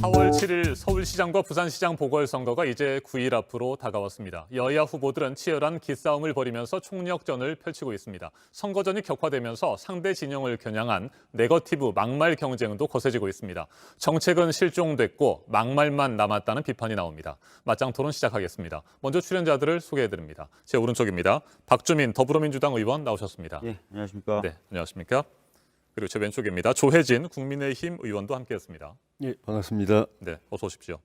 4월 7일 서울시장과 부산시장 보궐선거가 이제 9일 앞으로 다가왔습니다. 여야 후보들은 치열한 기싸움을 벌이면서 총력전을 펼치고 있습니다. 선거전이 격화되면서 상대 진영을 겨냥한 네거티브 막말 경쟁도 거세지고 있습니다. 정책은 실종됐고 막말만 남았다는 비판이 나옵니다. 맞짱 토론 시작하겠습니다. 먼저 출연자들을 소개해드립니다. 제 오른쪽입니다. 박주민 더불어민주당 의원 나오셨습니다. 예, 안녕하십니까. 네, 안녕하십니까. 그리고 제 왼쪽입니다. 조혜진 국민의힘 의원도 함께했습니다. 예, 반갑습니다. 네, 어서 오십시오.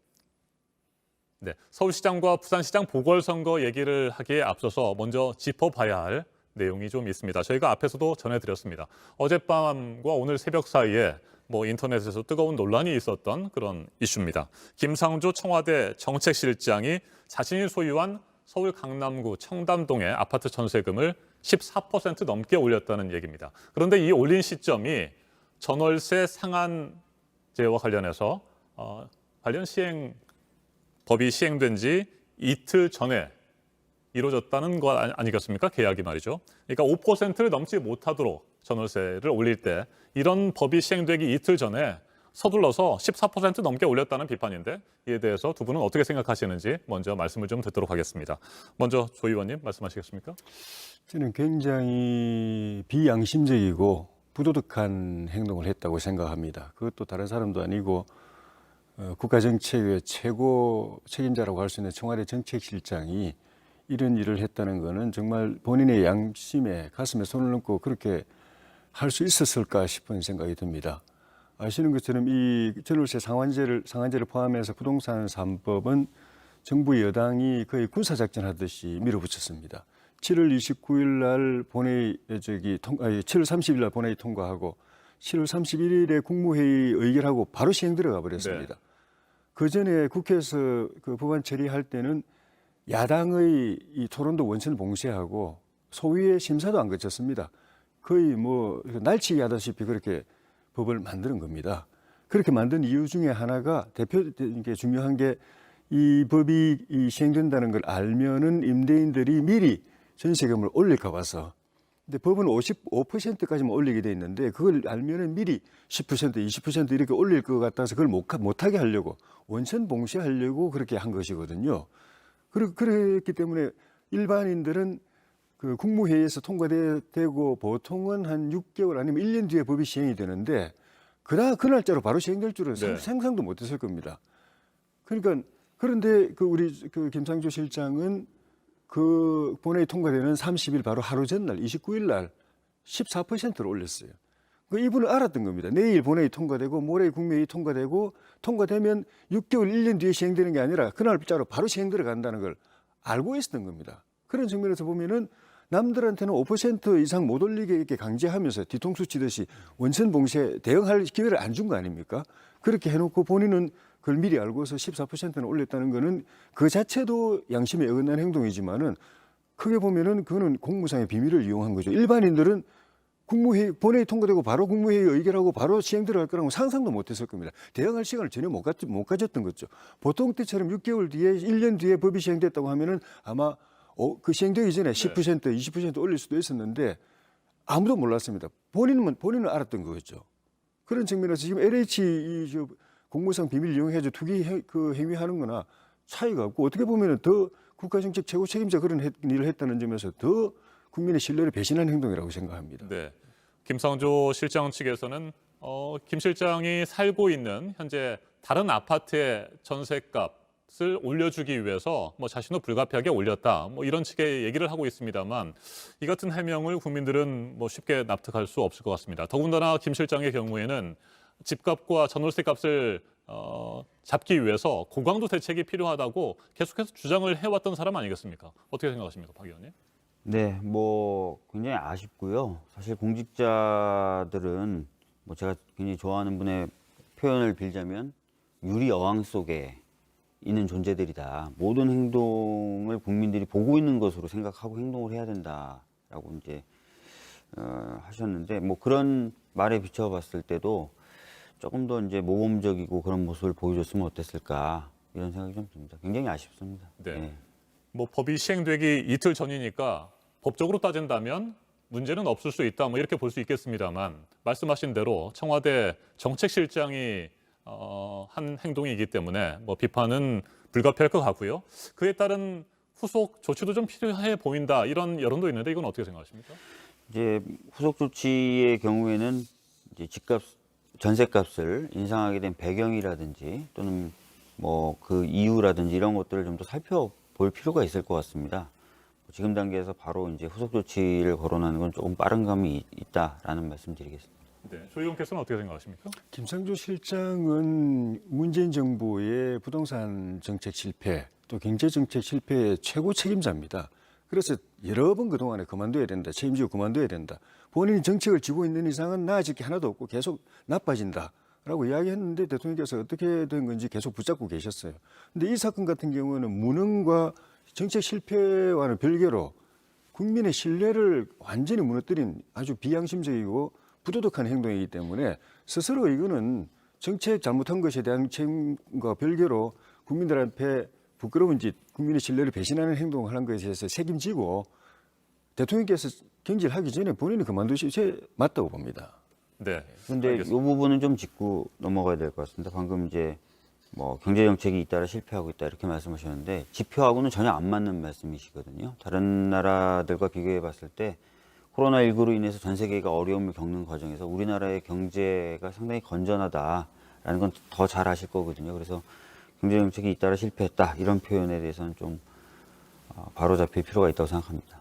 네, 서울시장과 부산시장 보궐선거 얘기를 하기에 앞서서 먼저 짚어봐야 할 내용이 좀 있습니다. 저희가 앞에서도 전해드렸습니다. 어젯밤과 오늘 새벽 사이에 인터넷에서 뜨거운 논란이 있었던 그런 이슈입니다. 김상조 청와대 정책실장이 자신이 소유한 서울 강남구 청담동의 아파트 전세금을 14% 넘게 올렸다는 얘기입니다. 그런데 이 올린 시점이 전월세 상한제와 관련해서 관련 법이 시행된 지 이틀 전에 이루어졌다는 것 아니겠습니까? 계약이 말이죠. 그러니까 5%를 넘지 못하도록 전월세를 올릴 때 이런 법이 시행되기 이틀 전에 서둘러서 14% 넘게 올렸다는 비판인데 이에 대해서 두 분은 어떻게 생각하시는지 먼저 말씀을 좀 듣도록 하겠습니다. 먼저 조 의원님 말씀하시겠습니까? 저는 굉장히 비양심적이고 부도덕한 행동을 했다고 생각합니다. 그것도 다른 사람도 아니고 국가정책의 최고 책임자라고 할 수 있는 청와대 정책실장이 이런 일을 했다는 것은 정말 본인의 양심에 가슴에 손을 얹고 그렇게 할 수 있었을까 싶은 생각이 듭니다. 아시는 것처럼 이 전월세 상한제를 포함해서 부동산 3법은 정부 여당이 거의 군사작전 하듯이 밀어붙였습니다. 7월 29일 날 7월 30일 날 본회의 통과하고 7월 31일에 국무회의 의결하고 바로 시행 들어가 버렸습니다. 네. 그 전에 국회에서 그 법안 처리할 때는 야당의 이 토론도 원천 봉쇄하고 소위의 심사도 안 거쳤습니다. 거의 날치기 하다시피 그렇게 법을 만드는 겁니다. 그렇게 만든 이유 중에 하나가 중요한 게 이 법이 시행된다는 걸 알면은 임대인들이 미리 전세금을 올릴까 봐서. 근데 법은 55%까지만 올리게 돼 있는데 그걸 알면은 미리 10%, 20% 이렇게 올릴 것 같아서 그걸 못하게 하려고 원천 봉쇄하려고 그렇게 한 것이거든요. 그렇기 때문에 일반인들은 그 국무회의에서 통과되고 보통은 한 6개월 아니면 1년 뒤에 법이 시행이 되는데 그 날짜로 바로 시행될 줄은 상상도 못했을 겁니다. 그런데 우리 김상조 실장은 그 본회의 통과되는 30일 바로 하루 전날 29일 날 14%를 올렸어요. 이분은 알았던 겁니다. 내일 본회의 통과되고 모레 국무회의 통과되고 통과되면 6개월 1년 뒤에 시행되는 게 아니라 그날짜로 바로 시행 들어간다는 걸 알고 있었던 겁니다. 그런 측면에서 보면은 남들한테는 5% 이상 못 올리게 이렇게 강제하면서 뒤통수 치듯이 원천 봉쇄 대응할 기회를 안 준 거 아닙니까? 그렇게 해놓고 본인은 그걸 미리 알고서 14%는 올렸다는 거는 그 자체도 양심에 어긋난 행동이지만은 크게 보면은 그거는 공무상의 비밀을 이용한 거죠. 일반인들은 국무회의 본회의 통과되고 바로 국무회의 의결하고 바로 시행 들어갈 거라고 상상도 못했을 겁니다. 대응할 시간을 전혀 못 가졌던 거죠. 보통 때처럼 6개월 뒤에 1년 뒤에 법이 시행됐다고 하면은 아마 그 시행되기 전에 10%, 20% 올릴 수도 있었는데 아무도 몰랐습니다. 본인은 알았던 거겠죠. 그런 측면에서 지금 LH 공무상 비밀 이용해서 투기 행위하는 거나 차이가 없고 어떻게 보면 더 국가정책 최고 책임자 그런 일을 했다는 점에서 더 국민의 신뢰를 배신한 행동이라고 생각합니다. 네, 김상조 실장 측에서는 김 실장이 살고 있는 현재 다른 아파트의 전셋값을 올려주기 위해서 자신도 불가피하게 올렸다. 이런 식의 얘기를 하고 있습니다만 이 같은 해명을 국민들은 쉽게 납득할 수 없을 것 같습니다. 더군다나 김 실장의 경우에는 집값과 전월세 값을 잡기 위해서 고강도 대책이 필요하다고 계속해서 주장을 해왔던 사람 아니겠습니까? 어떻게 생각하십니까, 박 의원님? 네, 굉장히 아쉽고요. 사실 공직자들은 제가 굉장히 좋아하는 분의 표현을 빌자면 유리 어항 속에 있는 존재들이다. 모든 행동을 국민들이 보고 있는 것으로 생각하고 행동을 해야 된다라고 이제 하셨는데 그런 말에 비춰봤을 때도 조금 더 이제 모범적이고 그런 모습을 보여줬으면 어땠을까 이런 생각이 좀 듭니다. 굉장히 아쉽습니다. 네. 법이 시행되기 이틀 전이니까 법적으로 따진다면 문제는 없을 수 있다. 이렇게 볼 수 있겠습니다만 말씀하신 대로 청와대 정책실장이 한 행동이기 때문에 뭐 비판은 불가피할 것 같고요. 그에 따른 후속 조치도 좀 필요해 보인다 이런 여론도 있는데 이건 어떻게 생각하십니까? 이제 후속 조치의 경우에는 이제 집값, 전세값을 인상하게 된 배경이라든지 또는 뭐 그 이유라든지 이런 것들을 좀 더 살펴볼 필요가 있을 것 같습니다. 지금 단계에서 바로 이제 후속 조치를 거론하는 건 조금 빠른 감이 있다라는 말씀드리겠습니다. 네, 조 의원께서는 어떻게 생각하십니까? 김상조 실장은 문재인 정부의 부동산 정책 실패, 또 경제 정책 실패의 최고 책임자입니다. 그래서 여러 번 그동안에 그만둬야 된다, 책임지고 그만둬야 된다. 본인이 정책을 쥐고 있는 이상은 나아질 게 하나도 없고 계속 나빠진다라고 이야기했는데 대통령께서 어떻게 된 건지 계속 붙잡고 계셨어요. 근데 이 사건 같은 경우는 무능과 정책 실패와는 별개로 국민의 신뢰를 완전히 무너뜨린 아주 비양심적이고 부도덕한 행동이기 때문에 스스로 이거는 정책 잘못한 것에 대한 책임과 별개로 국민들 앞에 부끄러운 짓, 국민의 신뢰를 배신하는 행동을 하는 것에 대해서 책임지고 대통령께서 경질을 하기 전에 본인이 그만두시지 맞다고 봅니다. 네. 그런데 이 부분은 좀 짚고 넘어가야 될 것 같습니다. 방금 이제 뭐 경제 정책이 잇따라 실패하고 있다 이렇게 말씀하셨는데 지표하고는 전혀 안 맞는 말씀이시거든요. 다른 나라들과 비교해 봤을 때 코로나19로 인해서 전 세계가 어려움을 겪는 과정에서 우리나라의 경제가 상당히 건전하다라는 건 더 잘 아실 거거든요. 그래서 경제 정책이 잇따라 실패했다 이런 표현에 대해서는 좀 바로 잡힐 필요가 있다고 생각합니다.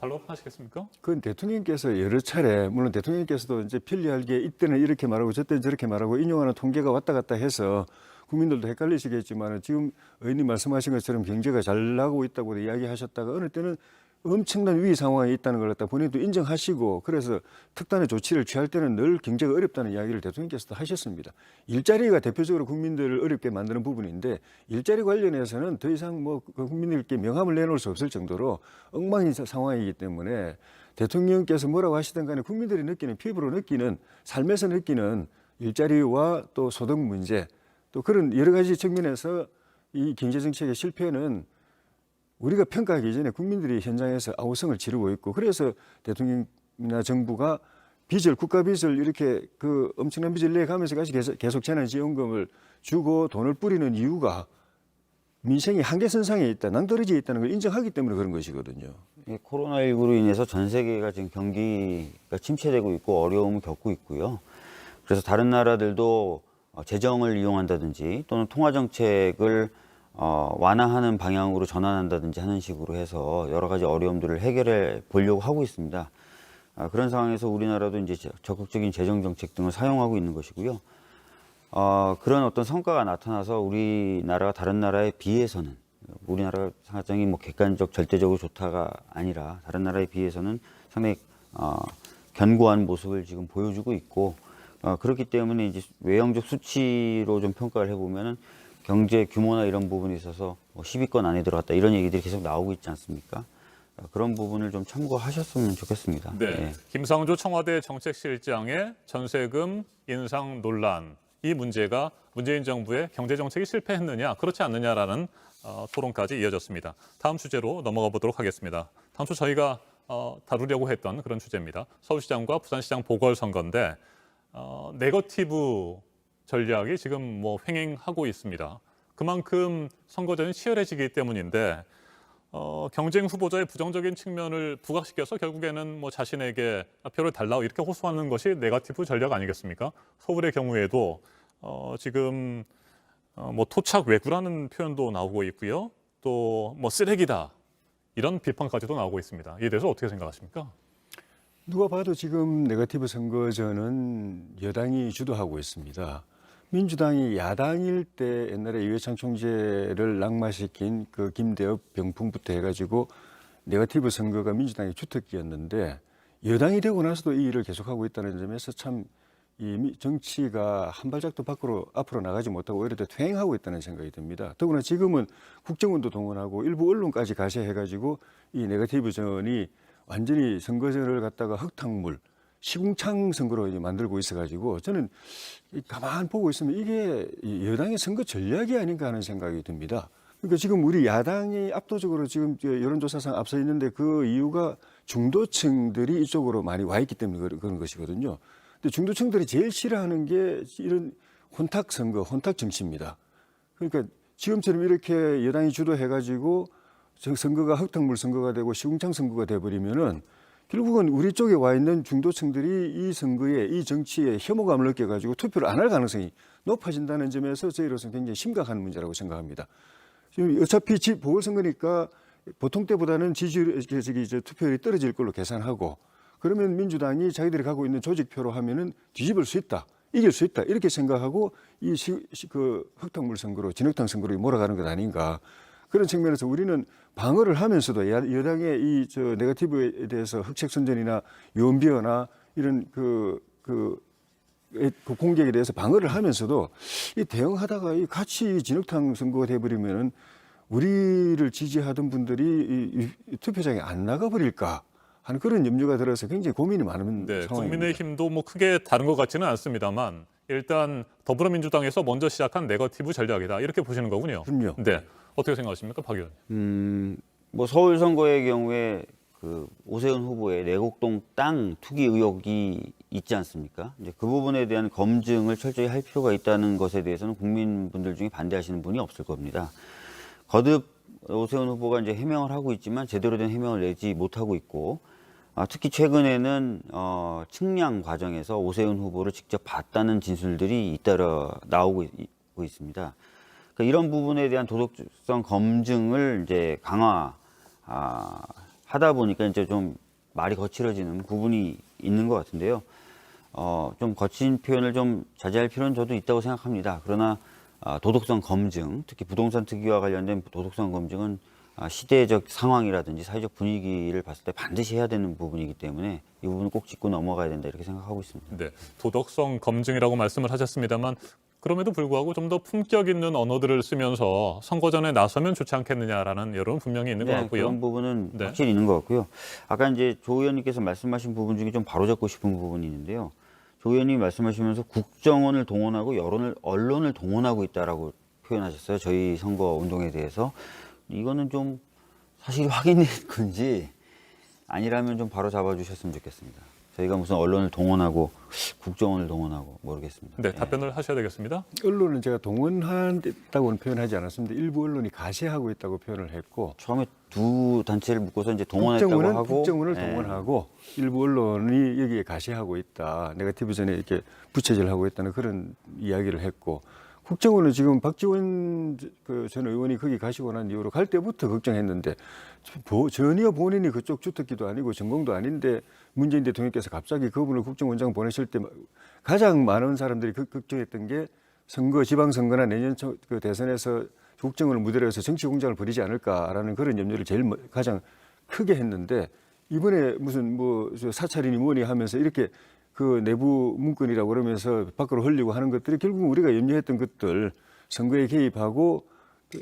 반론하시겠습니까? 그건 대통령께서 여러 차례, 물론 대통령께서도 이제 편리하게 이때는 이렇게 말하고 저때는 저렇게 말하고 인용하는 통계가 왔다 갔다 해서 국민들도 헷갈리시겠지만 지금 의원님 말씀하신 것처럼 경제가 잘 나가고 있다고 이야기하셨다가 어느 때는 엄청난 위기 상황에 있다는 걸 갖다 본인도 인정하시고 그래서 특단의 조치를 취할 때는 늘 경제가 어렵다는 이야기를 대통령께서도 하셨습니다. 일자리가 대표적으로 국민들을 어렵게 만드는 부분인데 일자리 관련해서는 더 이상 뭐 국민들께 명함을 내놓을 수 없을 정도로 엉망인 상황이기 때문에 대통령께서 뭐라고 하시든 간에 국민들이 느끼는 피부로 느끼는 삶에서 느끼는 일자리와 또 소득 문제 또 그런 여러 가지 측면에서 이 경제정책의 실패는 우리가 평가하기 전에 국민들이 현장에서 아우성을 지르고 있고 그래서 대통령이나 정부가 빚을 국가 빚을 이렇게 그 엄청난 빚을 내가면서 계속 재난지원금을 주고 돈을 뿌리는 이유가 민생이 한계선상에 있다, 낭떠러지에 있다는 걸 인정하기 때문에 그런 것이거든요. 코로나19로 인해서 전 세계가 지금 경기가 침체되고 있고 어려움을 겪고 있고요. 그래서 다른 나라들도 재정을 이용한다든지 또는 통화 정책을 완화하는 방향으로 전환한다든지 하는 식으로 해서 여러 가지 어려움들을 해결해 보려고 하고 있습니다. 그런 상황에서 우리나라도 이제 적극적인 재정 정책 등을 사용하고 있는 것이고요. 그런 어떤 성과가 나타나서 우리나라가 다른 나라에 비해서는 우리나라 상황이 뭐 객관적 절대적으로 좋다가 아니라 다른 나라에 비해서는 상당히 견고한 모습을 지금 보여주고 있고 그렇기 때문에 이제 외형적 수치로 좀 평가를 해보면은. 경제 규모나 이런 부분에 있어서 10위권 안에 들어갔다 이런 얘기들이 계속 나오고 있지 않습니까? 그런 부분을 좀 참고하셨으면 좋겠습니다. 네. 예. 김상조 청와대 정책실장의 전세금 인상 논란 이 문제가 문재인 정부의 경제 정책이 실패했느냐 그렇지 않느냐라는 토론까지 이어졌습니다. 다음 주제로 넘어가 보도록 하겠습니다. 다음 주 저희가 다루려고 했던 그런 주제입니다. 서울시장과 부산시장 보궐선거인데 네거티브 전략이 지금 뭐 횡행하고 있습니다. 그만큼 선거전이 치열해지기 때문인데 경쟁 후보자의 부정적인 측면을 부각시켜서 결국에는 뭐 자신에게 표를 달라고 이렇게 호소하는 것이 네거티브 전략 아니겠습니까? 서울의 경우에도 지금 뭐 토착 왜구라는 표현도 나오고 있고요. 또 뭐 쓰레기다 이런 비판까지도 나오고 있습니다. 이에 대해서 어떻게 생각하십니까? 누가 봐도 지금 네거티브 선거전은 여당이 주도하고 있습니다. 민주당이 야당일 때 옛날에 이회창 총재를 낙마시킨 그 김대엽 병풍부터 해가지고 네거티브 선거가 민주당의 주특기였는데 여당이 되고 나서도 이 일을 계속하고 있다는 점에서 참 이 정치가 한 발짝도 앞으로 나가지 못하고 오히려 더 퇴행하고 있다는 생각이 듭니다. 더구나 지금은 국정원도 동원하고 일부 언론까지 가세해가지고 이 네거티브 전이 완전히 선거전을 갖다가 흙탕물 시궁창 선거로 이제 만들고 있어가지고 저는 가만 보고 있으면 이게 여당의 선거 전략이 아닌가 하는 생각이 듭니다. 그러니까 지금 우리 야당이 압도적으로 지금 여론조사상 앞서 있는데 그 이유가 중도층들이 이쪽으로 많이 와 있기 때문에 그런 것이거든요. 근데 중도층들이 제일 싫어하는 게 이런 혼탁 선거, 혼탁 정치입니다. 그러니까 지금처럼 이렇게 여당이 주도해가지고 선거가 흙탕물 선거가 되고 시궁창 선거가 돼버리면은 결국은 우리 쪽에 와 있는 중도층들이 이 선거에 이 정치에 혐오감을 느껴가지고 투표를 안 할 가능성이 높아진다는 점에서 저희로서는 굉장히 심각한 문제라고 생각합니다. 지금 어차피 보궐선거니까 보통 때보다는 지지율, 투표율이 떨어질 걸로 계산하고 그러면 민주당이 자기들이 갖고 있는 조직표로 하면은 뒤집을 수 있다, 이길 수 있다 이렇게 생각하고 그 흙탕물 선거로 진흙탕 선거로 몰아가는 것 아닌가. 그런 측면에서 우리는 방어를 하면서도 여당의 이 네거티브에 대해서 흑색 선전이나 유언비어나 이런 그 공격에 대해서 방어를 하면서도 이 대응하다가 이 같이 진흙탕 선거가 돼버리면은 우리를 지지하던 분들이 이 투표장에 안 나가버릴까 하는 그런 염려가 들어서 굉장히 고민이 많은 네, 상황입니다. 국민의힘도 뭐 크게 다른 것 같지는 않습니다만 일단 더불어민주당에서 먼저 시작한 네거티브 전략이다 이렇게 보시는 거군요. 그럼요. 네, 어떻게 생각하십니까, 박 의원님? 뭐 서울 선거의 경우에 그 오세훈 후보의 내곡동 땅 투기 의혹이 있지 않습니까? 이제 그 부분에 대한 검증을 철저히 할 필요가 있다는 것에 대해서는 국민분들 중에 반대하시는 분이 없을 겁니다. 거듭 오세훈 후보가 이제 해명을 하고 있지만 제대로 된 해명을 내지 못하고 있고, 특히 최근에는 측량 과정에서 오세훈 후보를 직접 봤다는 진술들이 잇따라 나오고 있습니다. 그러니까 이런 부분에 대한 도덕성 검증을 이제 하다 보니까 이제 좀 말이 거칠어지는 부분이 있는 것 같은데요. 좀 거친 표현을 좀 자제할 필요는 저도 있다고 생각합니다. 그러나 도덕성 검증, 특히 부동산 특위와 관련된 도덕성 검증은 시대적 상황이라든지 사회적 분위기를 봤을 때 반드시 해야 되는 부분이기 때문에 이 부분은 꼭 짚고 넘어가야 된다 이렇게 생각하고 있습니다. 네, 도덕성 검증이라고 말씀을 하셨습니다만 그럼에도 불구하고 좀 더 품격 있는 언어들을 쓰면서 선거 전에 나서면 좋지 않겠느냐라는 여론은 분명히 있는 것 같고요. 그런 부분은 네. 확실히 있는 것 같고요. 아까 이제 조 의원님께서 말씀하신 부분 중에 좀 바로잡고 싶은 부분이 있는데요. 조 의원님이 말씀하시면서 국정원을 동원하고 언론을 동원하고 있다라고 표현하셨어요. 저희 선거 운동에 대해서. 이거는 좀 사실 확인된 건지 아니라면 좀 바로 잡아주셨으면 좋겠습니다. 저희가 무슨 언론을 동원하고 국정원을 동원하고 모르겠습니다. 네, 답변을 하셔야 되겠습니다. 언론은 제가 동원한다고는 표현하지 않았습니다. 일부 언론이 가세하고 있다고 표현을 했고 처음에 두 단체를 묶어서 이제 동원했다고 하고 국정원을 동원하고 일부 언론이 여기에 가세하고 있다. 네거티브 전에 이렇게 부채질하고 있다는 그런 이야기를 했고 국정원은 지금 박지원 전 의원이 거기 가시고 난 이후로 갈 때부터 걱정했는데 전혀 본인이 그쪽 주특기도 아니고 전공도 아닌데 문재인 대통령께서 갑자기 그분을 국정원장 보내실 때 가장 많은 사람들이 걱정했던 게 지방선거나 내년 대선에서 국정원을 무대로 해서 정치 공작을 벌이지 않을까라는 그런 염려를 가장 크게 했는데 이번에 무슨 사찰이니 뭐니 하면서 이렇게 그 내부 문건이라고 그러면서 밖으로 흘리고 하는 것들이 결국 우리가 염려했던 것들 선거에 개입하고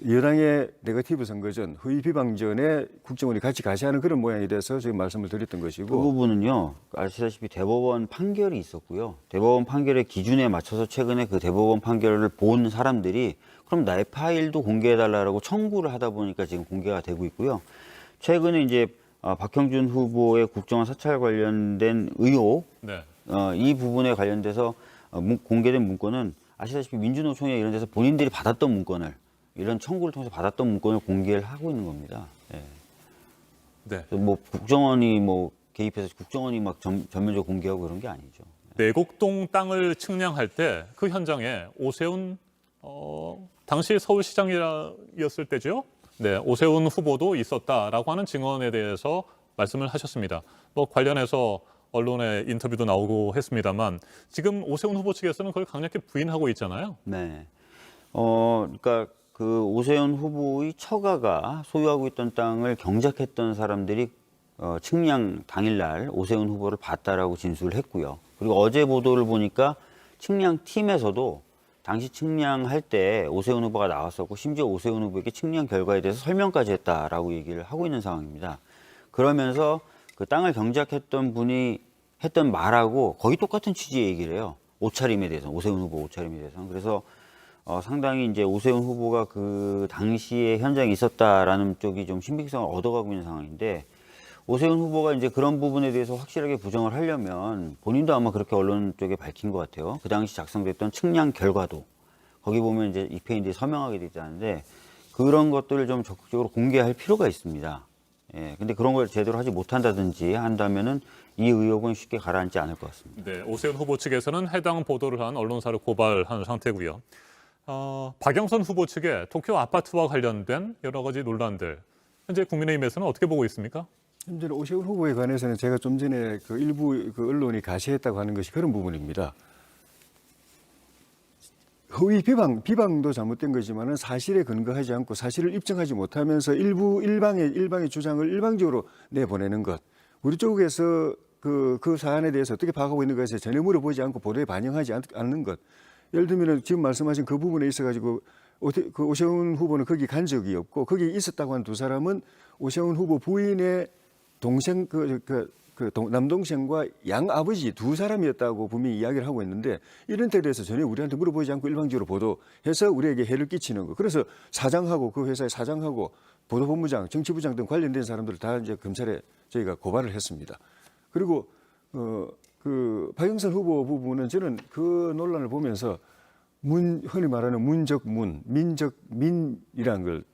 여당의 네거티브 선거전, 허위 비방전에 국정원이 같이 가세하는 그런 모양이 돼서 지금 말씀을 드렸던 것이고 그 부분은요. 아시다시피 대법원 판결이 있었고요. 대법원 판결의 기준에 맞춰서 최근에 그 대법원 판결을 본 사람들이 그럼 나의 파일도 공개해달라고 청구를 하다 보니까 지금 공개가 되고 있고요. 최근에 이제 박형준 후보의 국정원 사찰 관련된 의혹 네. 이 부분에 관련돼서 공개된 문건은 아시다시피 민주노총이나 이런 데서 본인들이 받았던 문건을 이런 청구를 통해서 받았던 문건을 공개를 하고 있는 겁니다. 예. 네. 뭐 국정원이 개입해서 국정원이 막 전면적으로 공개하고 그런 게 아니죠. 내곡동 땅을 측량할 때 그 현장에 오세훈 당시 서울시장이었을 때죠. 네, 오세훈 후보도 있었다라고 하는 증언에 대해서 말씀을 하셨습니다. 관련해서 언론의 인터뷰도 나오고 했습니다만 지금 오세훈 후보 측에서는 그걸 강력히 부인하고 있잖아요. 네. 그러니까 그 오세훈 후보의 처가가 소유하고 있던 땅을 경작했던 사람들이 측량 당일날 오세훈 후보를 봤다라고 진술을 했고요. 그리고 어제 보도를 보니까 측량팀에서도 당시 측량할 때 오세훈 후보가 나왔었고 심지어 오세훈 후보에게 측량 결과에 대해서 설명까지 했다라고 얘기를 하고 있는 상황입니다. 그러면서 그 땅을 경작했던 분이 했던 말하고 거의 똑같은 취지의 얘기를 해요. 옷차림에 대해서, 오세훈 후보 옷차림에 대해서. 그래서 상당히 이제 오세훈 후보가 그 당시에 현장에 있었다라는 쪽이 좀 신빙성을 얻어가고 있는 상황인데 오세훈 후보가 이제 그런 부분에 대해서 확실하게 부정을 하려면 본인도 아마 그렇게 언론 쪽에 밝힌 것 같아요. 그 당시 작성됐던 측량 결과도 거기 보면 이제 입회인들이 서명하게 돼 있다는데 그런 것들을 좀 적극적으로 공개할 필요가 있습니다. 예, 근데 그런 걸 제대로 하지 못한다든지 한다면은 이 의혹은 쉽게 가라앉지 않을 것 같습니다. 네, 오세훈 후보 측에서는 해당 보도를 한 언론사를 고발한 상태고요. 박영선 후보 측의 도쿄 아파트와 관련된 여러 가지 논란들, 현재 국민의힘에서는 어떻게 보고 있습니까? 현재 오세훈 후보에 관해서는 제가 좀 전에 그 일부 그 언론이 가시했다고 하는 것이 그런 부분입니다. 허위 비방도 잘못된 거지만은 사실에 근거하지 않고 사실을 입증하지 못하면서 일방의 주장을 일방적으로 내보내는 것. 우리 쪽에서 그 사안에 대해서 어떻게 파악하고 있는 것에 전혀 물어보지 않고 보도에 반영하지 않는 것. 예를 들면 지금 말씀하신 그 부분에 있어가지고 그 오세훈 후보는 거기 간 적이 없고 거기 있었다고 한 두 사람은 오세훈 후보 부인의 동생 남동생과 양아버지 두 사람이었다고 분명히 이야기를 하고 있는데 이런 데 대해서 전혀 우리한테 물어보지 않고 일방적으로 보도해서 우리에게 해를 끼치는 거. 그래서 사장하고 그 회사의 사장하고 보도본부장, 정치부장 등 관련된 사람들을 다 이제 검찰에 저희가 고발을 했습니다. 그리고 그 박영선 후보 부분은 저는 그 논란을 보면서 흔히 말하는 민적민이라는 걸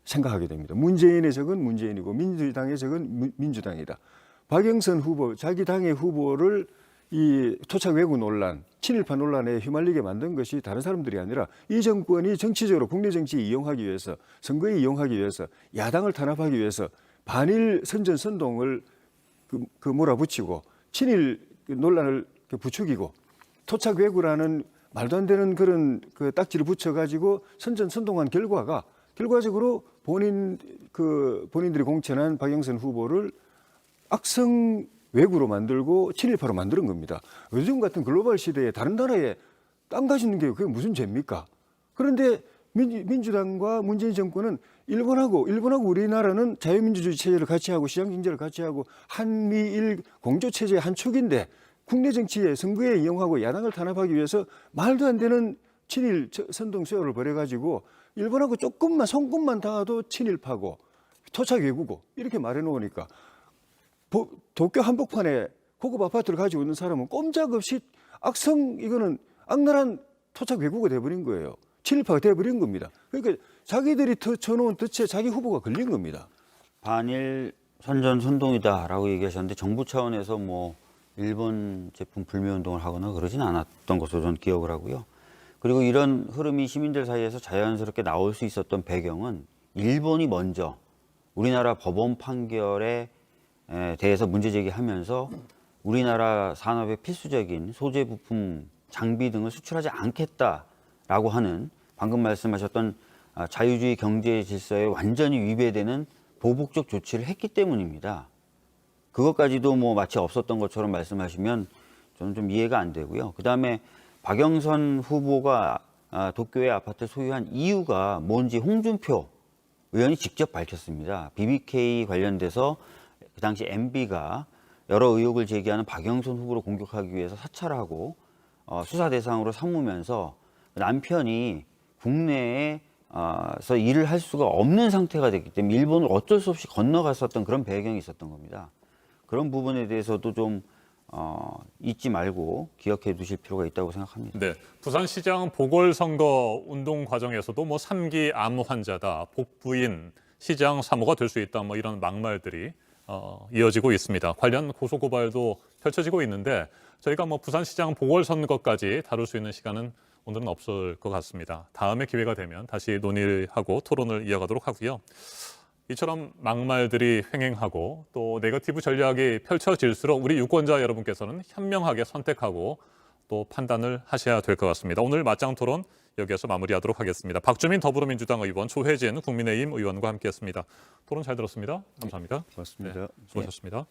생각하게 됩니다. 문재인의 적은 문재인이고 민주당의 적은 민주당이다. 박영선 후보, 자기 당의 후보를 이 토착 왜구 논란, 친일파 논란에 휘말리게 만든 것이 다른 사람들이 아니라 이 정권이 정치적으로 국내 정치에 이용하기 위해서, 선거에 이용하기 위해서, 야당을 탄압하기 위해서 반일 선전선동을 몰아붙이고 친일 논란을 부추기고 토착 왜구라는 말도 안 되는 그런 그 딱지를 붙여가지고 선전선동한 결과적으로 본인들이 공천한 박영선 후보를 악성 왜구로 만들고 친일파로 만드는 겁니다. 요즘 같은 글로벌 시대에 다른 나라에 땅 가지는 게 그게 무슨 죄입니까? 그런데 민주당과 문재인 정권은 일본하고 우리나라는 자유민주주의 체제를 같이 하고 시장 경제를 같이 하고 한미일 공조 체제의 한 축인데 국내 정치에 선거에 이용하고 야당을 탄압하기 위해서 말도 안 되는 친일 선동 쇄오를 벌여가지고 일본하고 조금만 손금만 닿아도 친일파고 토착 왜구고 이렇게 말해놓으니까 도쿄 한복판에 고급 아파트를 가지고 있는 사람은 꼼짝없이 이거는 악랄한 토착 왜구가 돼버린 거예요. 친일파가 돼버린 겁니다. 그러니까 자기들이 쳐놓은 덫에 자기 후보가 걸린 겁니다. 반일 선전선동이다라고 얘기하셨는데 정부 차원에서 뭐 일본 제품 불매운동을 하거나 그러진 않았던 것으로 저는 기억을 하고요. 그리고 이런 흐름이 시민들 사이에서 자연스럽게 나올 수 있었던 배경은 일본이 먼저 우리나라 법원 판결에 대해서 문제 제기하면서 우리나라 산업의 필수적인 소재 부품, 장비 등을 수출하지 않겠다라고 하는 방금 말씀하셨던 자유주의 경제 질서에 완전히 위배되는 보복적 조치를 했기 때문입니다. 그것까지도 뭐 마치 없었던 것처럼 말씀하시면 저는 좀 이해가 안 되고요. 그다음에 박영선 후보가 도쿄의 아파트를 소유한 이유가 뭔지 홍준표 의원이 직접 밝혔습니다. BBK 관련돼서 그 당시 MB가 여러 의혹을 제기하는 박영선 후보를 공격하기 위해서 사찰하고 수사 대상으로 삼으면서 남편이 국내에서 일을 할 수가 없는 상태가 됐기 때문에 일본을 어쩔 수 없이 건너갔었던 그런 배경이 있었던 겁니다. 그런 부분에 대해서도 좀 잊지 말고 기억해 두실 필요가 있다고 생각합니다. 네, 부산시장 보궐선거 운동 과정에서도 뭐 3기 암 환자다, 복부인 시장 사모가 될 수 있다, 뭐 이런 막말들이 이어지고 있습니다. 관련 고소고발도 펼쳐지고 있는데 저희가 뭐 부산시장 보궐선거까지 다룰 수 있는 시간은 오늘은 없을 것 같습니다. 다음에 기회가 되면 다시 논의하고 토론을 이어가도록 하고요. 이처럼 막말들이 횡행하고 또 네거티브 전략이 펼쳐질수록 우리 유권자 여러분께서는 현명하게 선택하고 또 판단을 하셔야 될 것 같습니다. 오늘 맞짱 토론 여기에서 마무리하도록 하겠습니다. 박주민 더불어민주당 의원, 조혜진 국민의힘 의원과 함께했습니다. 토론 잘 들었습니다. 감사합니다. 고맙습니다. 네, 수고하셨습니다.